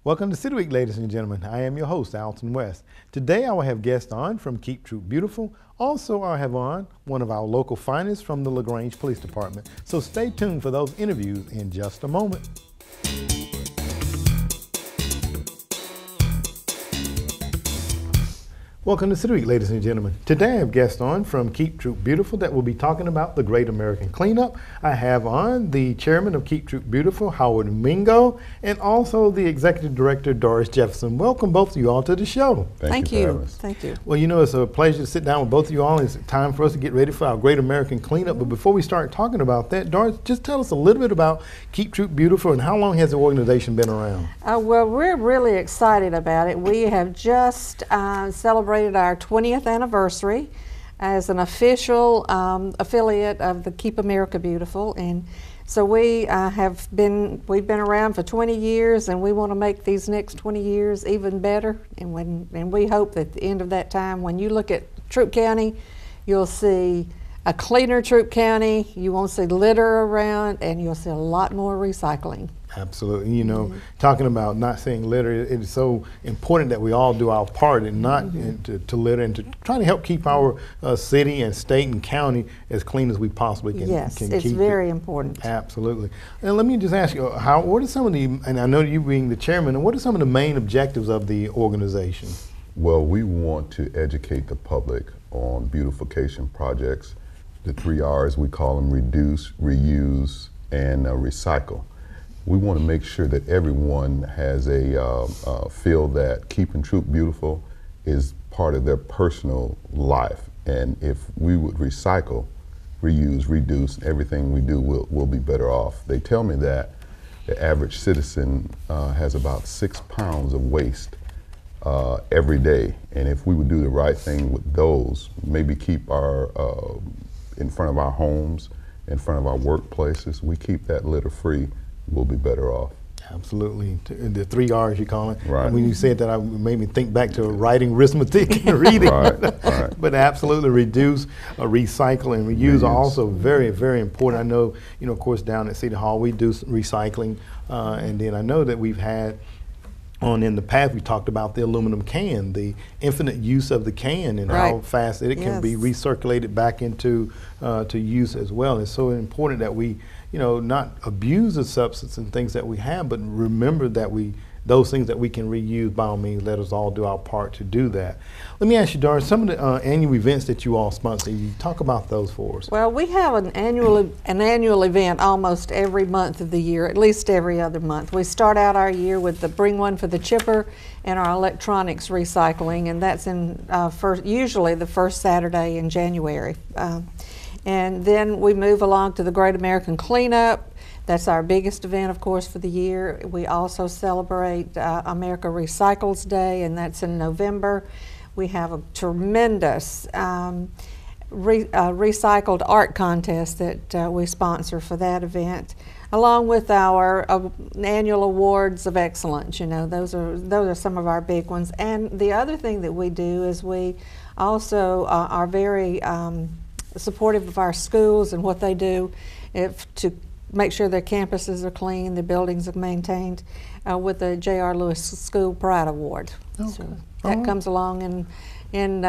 Welcome to City Week, ladies and gentlemen. I am your host, Alton West. Today I will have guests on from Keep Troop Beautiful. Also, I'll have on one of our local finest from the LaGrange Police Department. So stay tuned for those interviews in just a moment. Welcome to City Week, ladies and gentlemen. Today I have guests on from Keep Troop Beautiful that will be talking about the Great American Cleanup. I have on the chairman of Keep Troop Beautiful, Howard Mingo, and also the executive director, Doris Jefferson. Welcome both of you all to the show. Thank you. Thank you. Well, you know, it's a pleasure to sit down with both of you all. It's time for us to get ready for our Great American Cleanup. But before we start talking about that, Doris, just tell us a little bit about Keep Troop Beautiful and how long has the organization been around? Well, we're really excited about it. We have just celebrated our 20th anniversary as an official affiliate of the Keep America Beautiful, and so we've been around for 20 years, and we want to make these next 20 years even better. And we hope that at the end of that time, when you look at Troop County, you'll see a cleaner Troop County. You won't see litter around, and you'll see a lot more recycling. Absolutely. You know, talking about not saying litter, it is so important that we all do our part and not to litter and to try to help keep our city and state and county as clean as we possibly can. Yes, can it's keep very it. important. Absolutely. And let me just ask you, what are some of the, and I know you being the chairman, and what are some of the main objectives of the organization? Well, we want to educate the public on beautification projects. The 3 R's, we call them: reduce, reuse, and recycle. We want to make sure that everyone has a feel that keeping Troop Beautiful is part of their personal life. And if we would recycle, reuse, reduce, everything we do will be better off. They tell me that the average citizen has about 6 pounds of waste every day. And if we would do the right thing with those, maybe keep our in front of our homes, in front of our workplaces, we keep that litter free, we'll be better off. Absolutely. The 3 R's you call it. Right. When you said that, it made me think back to writing, arithmetic, and reading. Right. But absolutely, reduce, recycle, and reuse are also very, very important. I know, you know, of course, down at City Hall, we do recycling, and then I know that we've had in the past, we talked about the aluminum can, the infinite use of the can, and how fast it can be recirculated back into to use as well. It's so important that we, you know, not abuse the substance and things that we have, but remember that those things that we can reuse, by all means, let us all do our part to do that. Let me ask you, Doris, some of the annual events that you all sponsor, you talk about those for us. Well, we have an annual event almost every month of the year, at least every other month. We start out our year with the Bring One for the Chipper and our electronics recycling, and that's usually the first Saturday in January. And then we move along to the Great American Cleanup. That's our biggest event, of course, for the year. We also celebrate America Recycles Day, and that's in November. We have a tremendous recycled art contest that we sponsor for that event, along with our annual awards of excellence. You know, those are some of our big ones. And the other thing that we do is we also are very supportive of our schools and what they do to make sure their campuses are clean, the buildings are maintained, with the J.R. Lewis School Pride Award. Okay. So that comes along in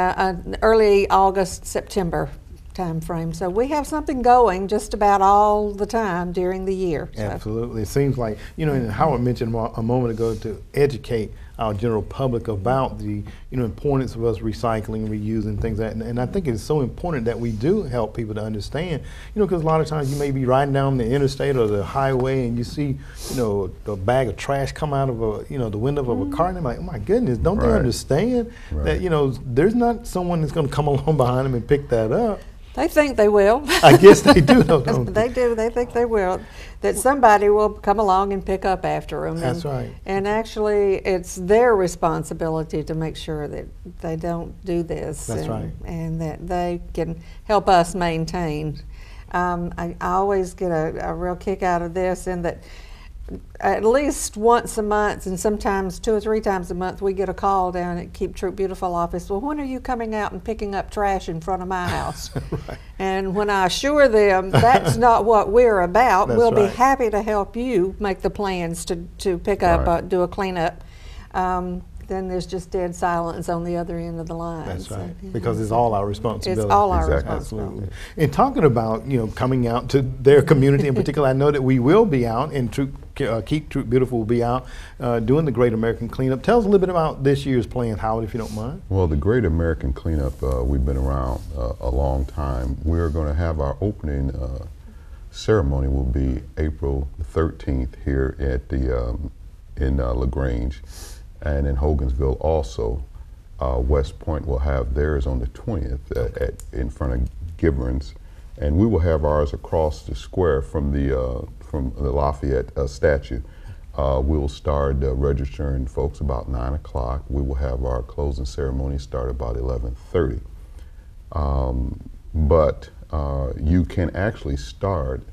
early August, September time frame. So we have something going just about all the time during the year. So. Absolutely. It seems like, you know, and Howard mentioned a moment ago to educate our general public about the, you know, importance of us recycling, reusing things like that. And I think it's so important that we do help people to understand, you know, because a lot of times you may be riding down the interstate or the highway and you see, you know, a bag of trash come out of the window of a car, and they're like, oh my goodness, don't they understand that, you know, there's not someone that's going to come along behind them and pick that up. They think they will. I guess they do, don't they? They do. They think they will. That somebody will come along and pick up after them. That's right. And actually, it's their responsibility to make sure that they don't do this. That's right. And that they can help us maintain. I always get a real kick out of this, in that at least once a month, and sometimes 2 or 3 times a month, we get a call down at Keep Troop Beautiful office. Well, when are you coming out and picking up trash in front of my house? Right. And when I assure them that's not what we're about, we'll be happy to help you make the plans to pick up, do a cleanup then there's just dead silence on the other end of the line. That's So, right, because it's all our responsibility. It's all our Exactly. responsibility. Absolutely. And talking about, coming out to their community in particular, I know that we will be out, and Keep Troop Beautiful will be out doing the Great American Cleanup. Tell us a little bit about this year's plan, Howard, if you don't mind. Well, the Great American Cleanup, we've been around a long time. We're going to have our opening ceremony will be April 13th here at the in LaGrange, and in Hogansville also. West Point will have theirs on the 20th in front of Gibberns, and we will have ours across the square from the Lafayette statue. We will start registering folks about 9 o'clock. We will have our closing ceremony start about 11:30. But you can actually start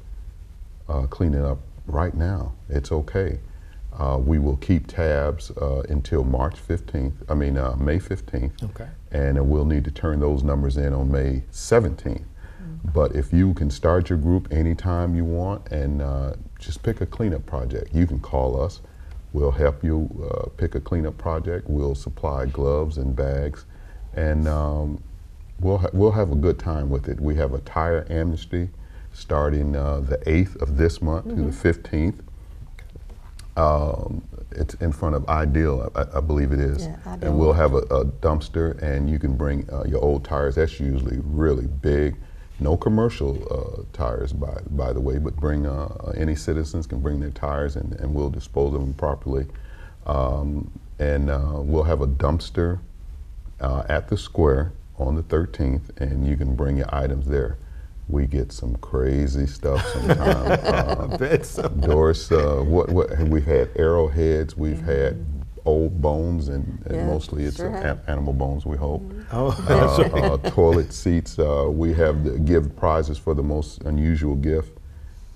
cleaning up right now. It's okay. We will keep tabs until May 15th. Okay. And we'll need to turn those numbers in on May 17th. But if you can start your group anytime you want and just pick a cleanup project, you can call us. We'll help you pick a cleanup project. We'll supply gloves and bags, and we'll have a good time with it. We have a tire amnesty starting the 8th of this month to the 15th. It's in front of Ideal, I believe it is. Yeah, Ideal. And we'll have a dumpster, and you can bring your old tires. That's usually really big. No commercial tires, by the way, but bring any citizens can bring their tires, and we'll dispose of them properly. And we'll have a dumpster at the square on the 13th, and you can bring your items there. We get some crazy stuff sometimes. I bet so. Doris, we've had arrowheads, we've had old bones, and Yeah, mostly it's sure have. animal bones, we hope. Oh, that's right. Toilet seats, we have to give prizes for the most unusual gift.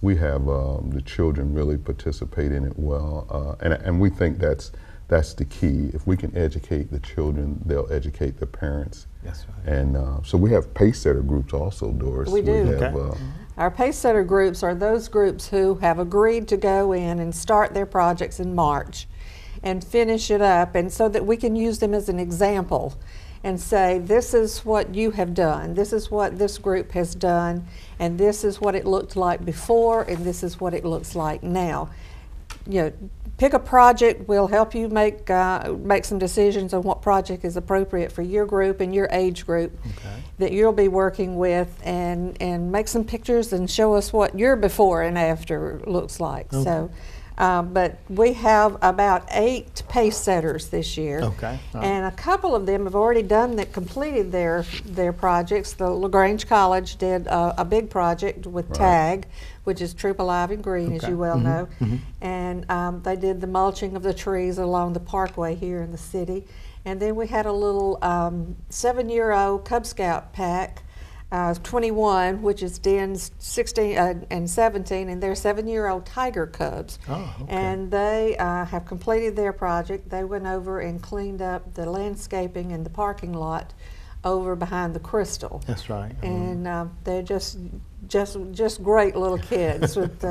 We have the children really participate in it well, and we think that's the key. If we can educate the children, they'll educate the parents. That's right. And so we have pace setter groups also, Doris. We do. Have, Okay. Our pace setter groups are those groups who have agreed to go in and start their projects in March and finish it up, and so that we can use them as an example and say, this is what you have done, this is what this group has done, and this is what it looked like before, and this is what it looks like now. Pick a project. We'll help you make some decisions on what project is appropriate for your group and your age group that you'll be working with, and make some pictures and show us what your before and after looks like. Okay. So, but we have about 8 pace setters this year, Okay. All right. and a couple of them have already completed their projects. The LaGrange College did a big project with TAG, which is Troop Alive and Green, as Okay. you well know. And they did the mulching of the trees along the parkway here in the city. And then we had a little 7-year-old Cub Scout pack, 21, which is Den's 16 and 17, and they're 7-year-old tiger cubs. Oh, okay. And they have completed their project. They went over and cleaned up the landscaping and the parking lot over behind the Crystal. That's right. And they're just great little kids with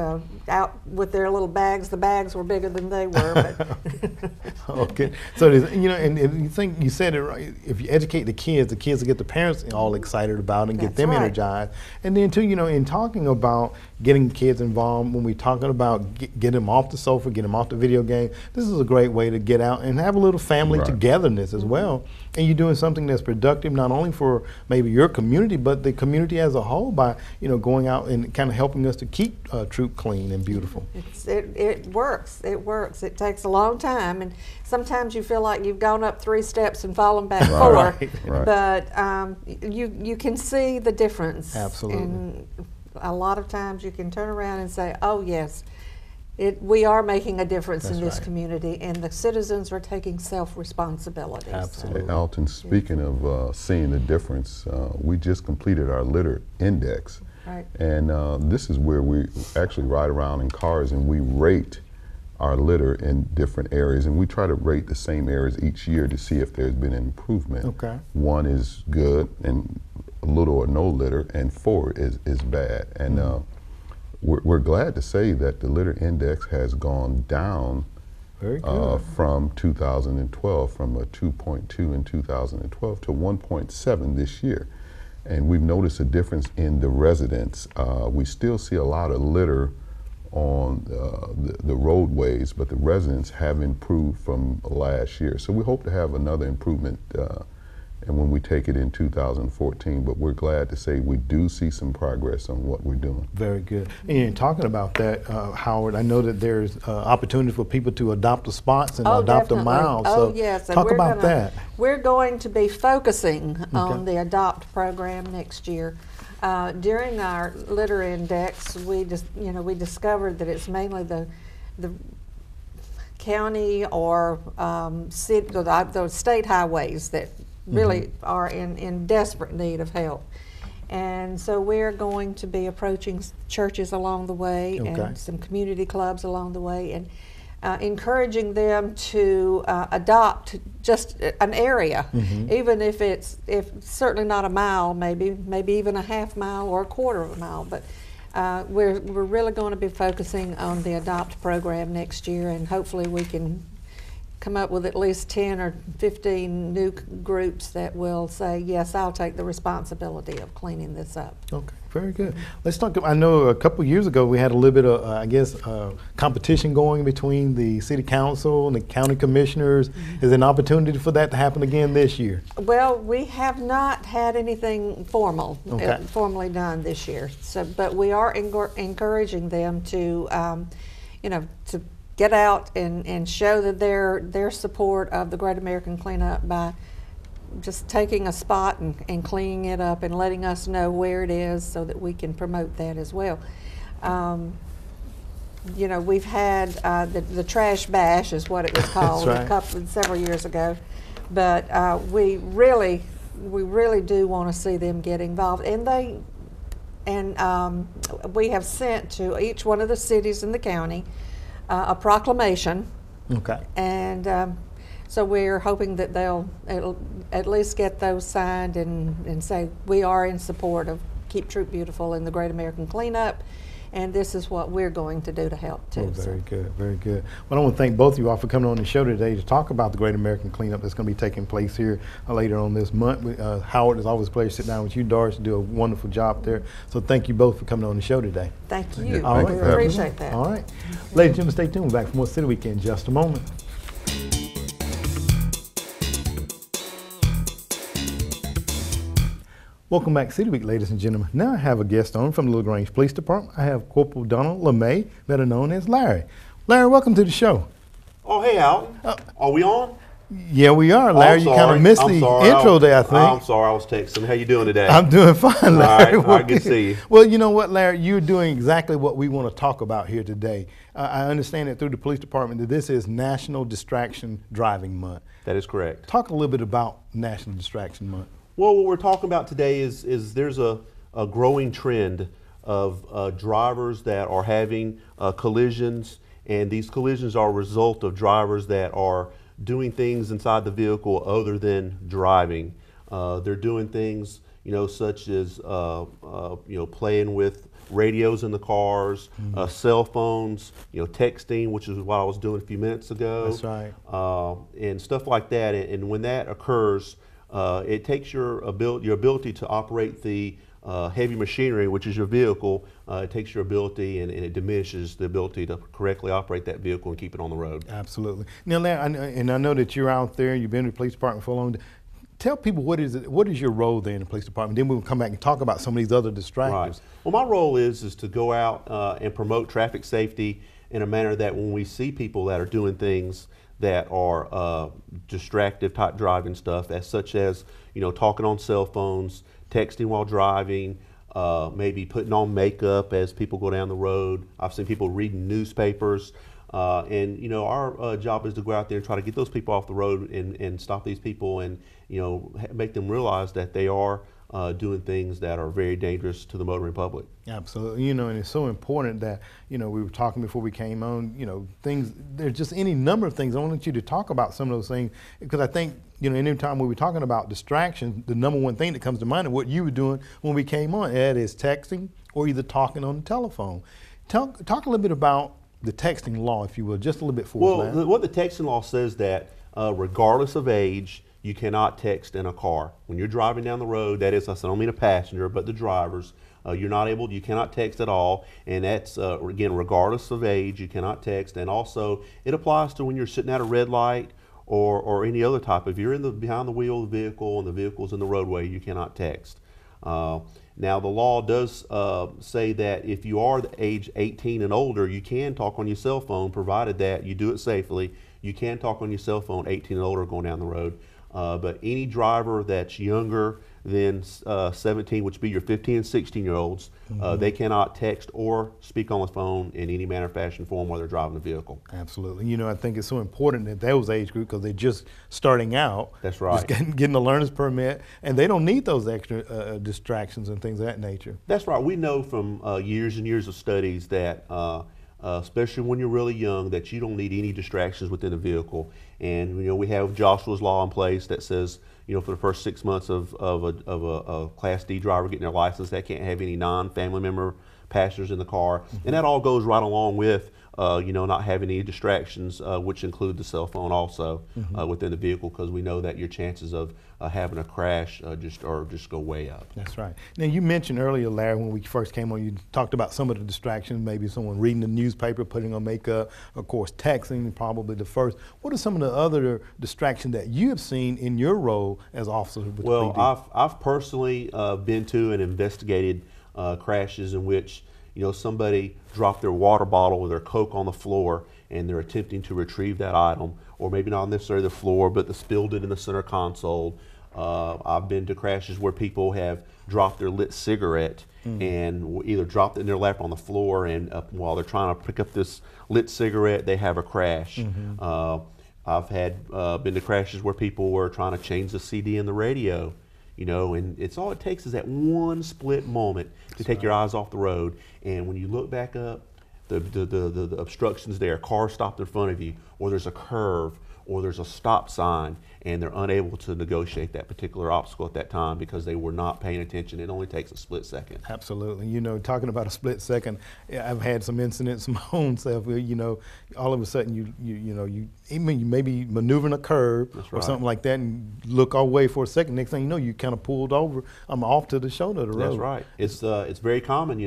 out with their little bags. The bags were bigger than they were. But Okay, so there's, and you think you said it right. If you educate the kids will get the parents all excited about it and get That's them right. energized. And then too, in talking about getting kids involved, when we're talking about get them off the sofa, get them off the video game, this is a great way to get out and have a little family Right. togetherness as well. And you're doing something that's productive not only for maybe your community, but the community as a whole by going out and kind of helping us to keep Troop clean and beautiful. it works. It works. It takes a long time, and sometimes you feel like you've gone up 3 steps and fallen back 4. Right. Right. But you can see the difference. Absolutely. And a lot of times you can turn around and say, oh yes, we are making a difference That's in this right. community, and the citizens are taking self-responsibility. Absolutely. Hey, Alton, speaking of seeing the difference, we just completed our litter index. Right. And this is where we actually ride around in cars and we rate our litter in different areas, and we try to rate the same areas each year to see if there's been an improvement. Okay. 1 is good and little or no litter, and 4 is bad. And we're glad to say that the litter index has gone down Very good. From 2012, from a 2.2 in 2012 to 1.7 this year. And we've noticed a difference in the residents. We still see a lot of litter on the roadways, but the residents have improved from last year. So we hope to have another improvement and when we take it in 2014, but we're glad to say we do see some progress on what we're doing. Very good. And talking about that, Howard, I know that there's opportunity for people to adopt the spots and adopt definitely. a mile. Oh, So yes. And talk about that. We're going to be focusing on the Adopt program next year. During our litter index, we discovered that it's mainly the county or city, the state highways that really are in desperate need of help. And so we're going to be approaching churches along the way and some community clubs along the way, and encouraging them to adopt just an area, even if certainly not a mile, maybe even a half mile or a quarter of a mile. But we're really going to be focusing on the Adopt program next year, and hopefully we can come up with at least 10 or 15 new groups that will say, yes, I'll take the responsibility of cleaning this up. Okay, very good. Let's talk, I know a couple years ago we had a little bit of, I guess, competition going between the city council and the county commissioners. Is there an opportunity for that to happen again this year? Well, we have not had anything formally done this year. So, but we are encouraging them to, to get out and show that their support of the Great American Cleanup by just taking a spot and cleaning it up and letting us know where it is so that we can promote that as well. We've had the trash bash is what it was called several years ago, but we really do want to see them get involved, and we have sent to each one of the cities in the county a proclamation. And so we're hoping that they'll at least get those signed and say we are in support of Keep Troop Beautiful and the Great American Cleanup, and this is what we're going to do to help too. Very good, very good. Well, I want to thank both of you all for coming on the show today to talk about the Great American Cleanup that's going to be taking place here later on this month. Howard, it's always a pleasure to sit down with you. Doris, you do a wonderful job there. So thank you both for coming on the show today. Thank you. All right. We appreciate that. All right. Ladies and gentlemen, stay tuned. We're back for more City Week in just a moment. Welcome back, City Week, ladies and gentlemen. Now I have a guest on from the LaGrange Police Department. I have Corporal Donald LeMay, better known as Larry. Larry, welcome to the show. Oh, hey, Alton. Are we on? Yeah, we are. Larry, you kind of missed the intro there, I think. I'm sorry, I was texting. How you doing today? I'm doing fine, Larry. All right, good to see you. Well, you know what, Larry? You're doing exactly what we want to talk about here today. I understand that through the police department that this is National Distraction Driving Month. That is correct. Talk a little bit about National Distraction Month. Well, what we're talking about today is there's a growing trend of drivers that are having collisions, and these collisions are a result of drivers that are doing things inside the vehicle other than driving. They're doing things, such as playing with radios in the cars, cell phones, texting, which is what I was doing a few minutes ago. That's right. And stuff like that. And when that occurs, it takes your ability to operate the heavy machinery, which is your vehicle. It takes your ability and it diminishes the ability to correctly operate that vehicle and keep it on the road. Absolutely. Now, Larry, I know that you're out there. You've been in the police department for a long time. Tell people what is your role there in the police department? Then we'll come back and talk about some of these other distractors. Right. Well, my role is to go out and promote traffic safety in a manner that when we see people that are doing things that are distractive type driving stuff, as such as talking on cell phones, texting while driving, maybe putting on makeup as people go down the road. I've seen people reading newspapers, and our job is to go out there and try to get those people off the road and stop these people and make them realize that they are doing things that are very dangerous to the motoring public. Absolutely, and it's so important that, we were talking before we came on, things, there's just any number of things. I want you to talk about some of those things, because I think, any time we were talking about distractions, the number one thing that comes to mind is what you were doing when we came on, that is texting or either talking on the telephone. Talk a little bit about the texting law, if you will, just a little bit for us, Well, Larry. what the texting law says that regardless of age, you cannot text in a car. When you're driving down the road, that is, I don't mean a passenger, but the drivers, you cannot text at all. And that's, again, regardless of age, you cannot text. And also, it applies to when you're sitting at a red light or any other type. If you're behind the wheel of the vehicle and the vehicle's in the roadway, you cannot text. Now, the law does say that if you are the age 18 and older, you can talk on your cell phone, provided that you do it safely. You can talk on your cell phone, 18 and older, going down the road. But any driver that's younger than 17, which would be your 15 and 16-year-olds, they cannot text or speak on the phone in any manner, fashion, form while they're driving the vehicle. Absolutely. You know, I think it's so important that those age group, because they're just starting out. That's right. Just getting a learner's permit, and they don't need those extra distractions and things of that nature. That's right. We know from years and years of studies that especially when you're really young, that you don't need any distractions within the vehicle. And we have Joshua's law in place that says, for the first 6 months of a Class D driver getting their license, they can't have any non-family member passengers in the car. And that all goes right along with not having any distractions, which include the cell phone also within the vehicle, because we know that your chances of having a crash just go way up. That's right. Now, you mentioned earlier, Larry, when we first came on, you talked about some of the distractions, maybe someone reading the newspaper, putting on makeup, of course, texting, probably the first. What are some of the other distractions that you have seen in your role as officer with the PD? Well, I've personally been to and investigated crashes in which somebody dropped their water bottle or their Coke on the floor and they're attempting to retrieve that item, or maybe not necessarily the floor, but they spilled it in the center console. I've been to crashes where people have dropped their lit cigarette and either dropped it in their lap on the floor, and while they're trying to pick up this lit cigarette, they have a crash. I've been to crashes where people were trying to change the CD in the radio. And it's all it takes is that one split moment to take your eyes off the road. And when you look back up, the obstructions there, cars stopped in front of you, or there's a curve, or there's a stop sign, and they're unable to negotiate that particular obstacle at that time because they were not paying attention. It only takes a split second. Absolutely. Talking about a split second, I've had some incidents my own self where, all of a sudden you maybe maneuvering a curve or something like that and look away for a second. Next thing you know, you kind of pulled over. I'm off to the shoulder of the road. That's right. It's very common.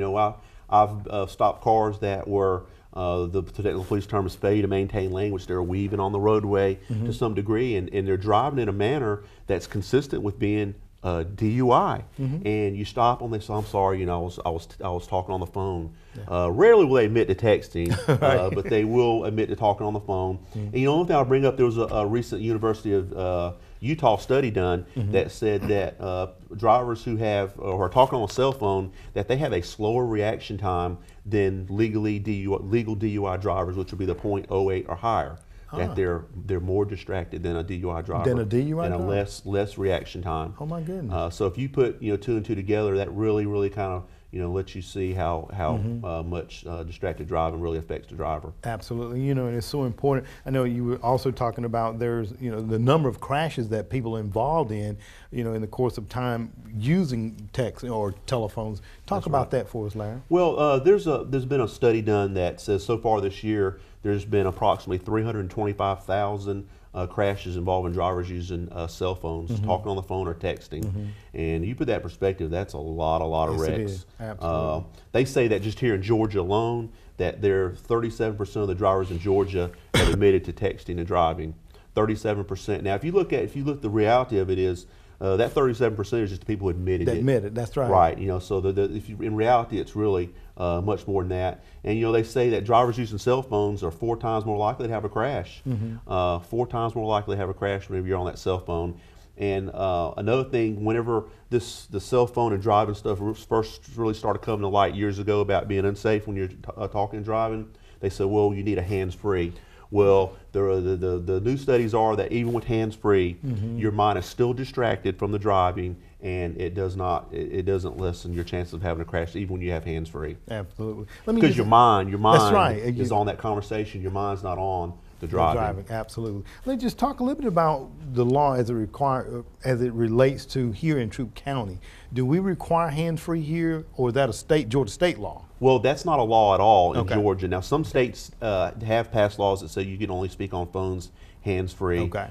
I've stopped cars that were the technical police term is failure to maintain lane, which they're weaving on the roadway to some degree, and they're driving in a manner that's consistent with being DUI. And you stop them, they say, "I'm sorry, I was talking on the phone." Rarely will they admit to texting, but they will admit to talking on the phone. And the only thing I'll bring up, there was a recent University of Utah study done that said that drivers who have or are talking on a cell phone, that they have a slower reaction time than legal DUI drivers, which would be the .08 or higher. That they're more distracted than a DUI driver. Than a DUI and driver? a less reaction time. Oh my goodness. So if you put two and two together, that really kind of lets you see how much distracted driving really affects the driver. Absolutely, and it's so important. I know you were also talking about there's, the number of crashes that people are involved in, in the course of time using text or telephones. Talk about that for us, Larry. Well, there's been a study done that says so far this year there's been approximately 325,000 crashes involving drivers using cell phones, talking on the phone or texting. And you put that in perspective, that's a lot of Yes, wrecks. it is. Absolutely. They say that just here in Georgia alone, that there 37% of the drivers in Georgia have admitted to texting and driving. 37%. Now, if you look the reality of it is that 37% is just the people who admitted it. Admitted, that's right. Right. So in reality, it's really much more than that. And they say that drivers using cell phones are 4 times more likely to have a crash. 4 times more likely to have a crash whenever you're on that cell phone. And another thing, whenever the cell phone and driving stuff first really started coming to light years ago about being unsafe when you're talking and driving, they said, well, you need a hands-free. Well, the new studies are that even with hands-free, your mind is still distracted from the driving, and it doesn't lessen your chances of having a crash even when you have hands-free. Absolutely. Because your mind That's right. is on that conversation. Your mind's not on the driving. Absolutely. Let's just talk a little bit about the law as it relates to here in Troup County. Do we require hands-free here, or is that a Georgia state law? Well, that's not a law at all in Okay. Georgia. Now, some states have passed laws that say you can only speak on phones hands-free. Okay.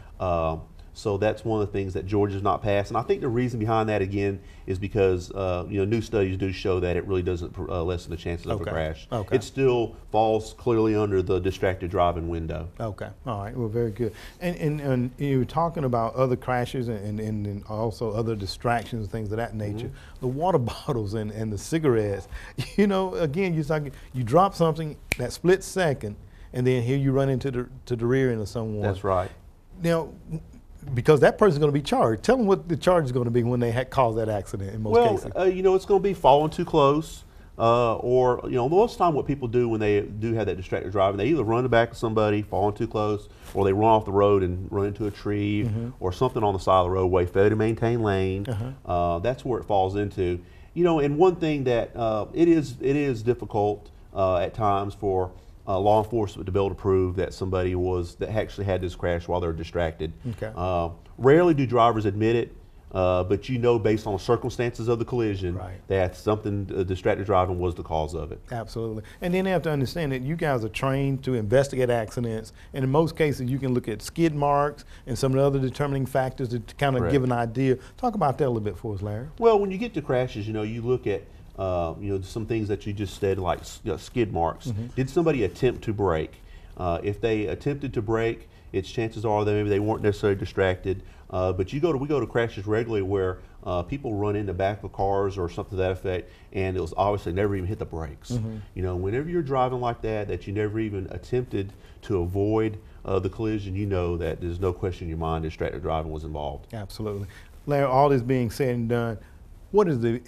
So that's one of the things that Georgia's not passed, and I think the reason behind that again is because new studies do show that it really doesn't lessen the chances of a crash. Okay. It still falls clearly under the distracted driving window. Okay. All right. Well, very good. And you were talking about other crashes and also other distractions, things of that nature. The water bottles and the cigarettes. Again, you drop something that split second, and then here you run into the rear end of someone. That's right. Now, because that person's going to be charged. Tell them what the charge is going to be when they caused that accident in most cases. It's going to be falling too close, or most of the time what people do when they do have that distracted driving, they either run the back of somebody, falling too close, or they run off the road and run into a tree or something on the side of the roadway, fail to maintain lane. That's where it falls into. And one thing that it is difficult at times for law enforcement to be able to prove that somebody that actually had this crash while they're distracted. Okay. Rarely do drivers admit it, but based on the circumstances of the collision, that something distracted driving was the cause of it. Absolutely. And then they have to understand that you guys are trained to investigate accidents, and in most cases you can look at skid marks and some of the other determining factors to kind of give an idea. Talk about that a little bit for us, Larry. Well, when you get to crashes, you look at some things that you just said, like skid marks. Did somebody attempt to brake? If they attempted to brake, its chances are that maybe they weren't necessarily distracted. But we go to crashes regularly where people run in the back of cars or something to that effect, and it was obviously never even hit the brakes. Whenever you're driving like that you never even attempted to avoid the collision, that there's no question in your mind distracted driving was involved. Absolutely. Larry, all this being said and done, what is the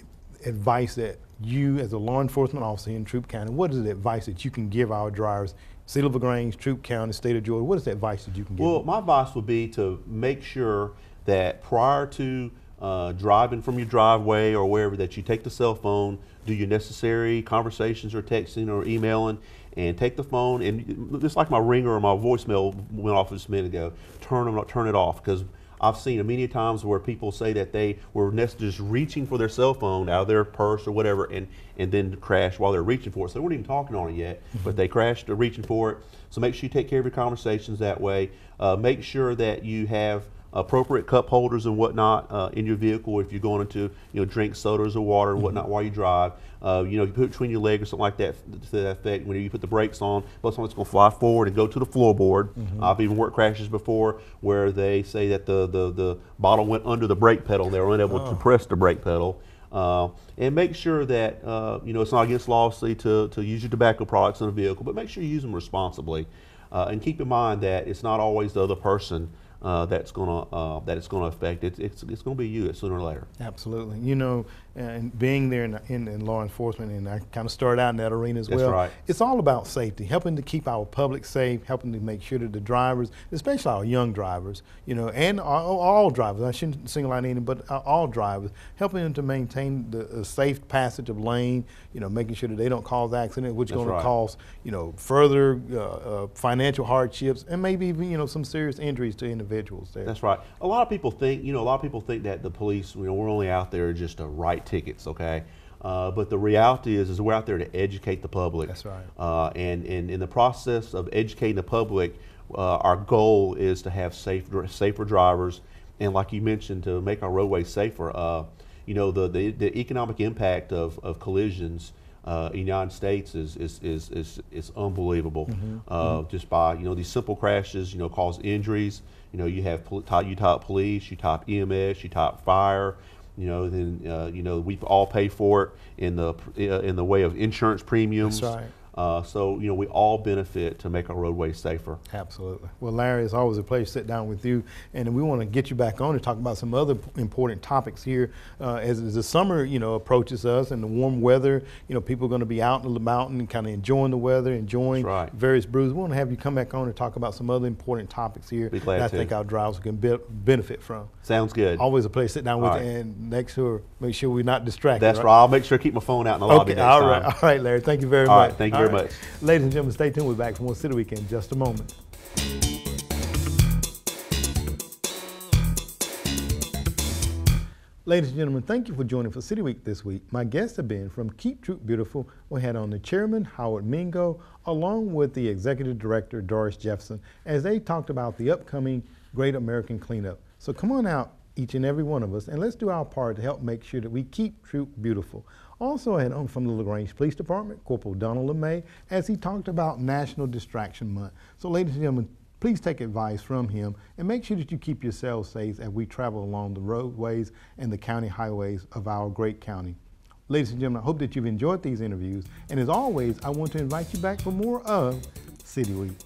advice that you, as a law enforcement officer in Troup County, what is the advice that you can give our drivers, City of LaGrange, Troup County, state of Georgia? What is the advice that you can give them? Well, my advice would be to make sure that prior to driving from your driveway or wherever, that you take the cell phone, do your necessary conversations or texting or emailing, and take the phone, and just like my ringer or my voicemail went off just a minute ago, turn it off, because I've seen it many times where people say that they were just reaching for their cell phone out of their purse or whatever, and then crash while they're reaching for it. So they weren't even talking on it yet, but they crashed, they're reaching for it. So make sure you take care of your conversations that way. Make sure that you have appropriate cup holders and whatnot in your vehicle if you're going to drink sodas or water and whatnot while you drive. You put it between your legs or something like that to that effect. When you put the brakes on, most of it's going to fly forward and go to the floorboard. I've even worked crashes before where they say that the bottle went under the brake pedal and they were unable to press the brake pedal. And make sure that it's not against law, obviously, to use your tobacco products in a vehicle, but make sure you use them responsibly. And keep in mind that it's not always the other person that it's going to affect. It's going to be you sooner or later. Absolutely. And being there in law enforcement, and I kind of started out in that arena as well. That's right. It's all about safety, helping to keep our public safe, helping to make sure that the drivers, especially our young drivers, and all drivers, I shouldn't single out any, but all drivers, helping them to maintain the safe passage of lane, making sure that they don't cause accidents, which is going to cause, further financial hardships and maybe even, some serious injuries to individuals there. That's right. A lot of people think that the police, we're only out there just to write tickets, okay? But the reality is we're out there to educate the public. That's right. And in the process of educating the public, our goal is to have safer drivers, and like you mentioned, to make our roadways safer. The economic impact of collisions in the United States is unbelievable. Just by these simple crashes, cause injuries. You have top police, you top EMS, you top fire. Then we all pay for it in the way of insurance premiums. That's right. So we all benefit to make our roadways safer. Absolutely. Well, Larry, it's always a pleasure to sit down with you, and we want to get you back on to talk about some other important topics here as the summer approaches us, and the warm weather. People are going to be out in the mountain and kind of enjoying the weather, enjoying various brews. We want to have you come back on and talk about some other important topics here Be glad that I to. think our drivers can benefit from. Sounds good. Always a pleasure to sit down with All you, right. and make sure we're not distracted. That's right. I'll make sure to keep my phone out in the lobby next all time. right. All right, Larry. Thank you very All much. right. Thank you very much. Ladies and gentlemen, stay tuned. We're back for more City Week in just a moment. Ladies and gentlemen, thank you for joining for City Week this week. My guests have been from Keep Troop Beautiful. We had on the chairman, Howard Mingo, along with the executive director, Doris Jefferson, as they talked about the upcoming Great American Cleanup. So come on out, each and every one of us, and let's do our part to help make sure that we keep Troop beautiful. Also, I had on from the LaGrange Police Department, Corporal Donald LeMay, as he talked about National Distraction Month. So ladies and gentlemen, please take advice from him and make sure that you keep yourselves safe as we travel along the roadways and the county highways of our great county. Ladies and gentlemen, I hope that you've enjoyed these interviews. And as always, I want to invite you back for more of City Week.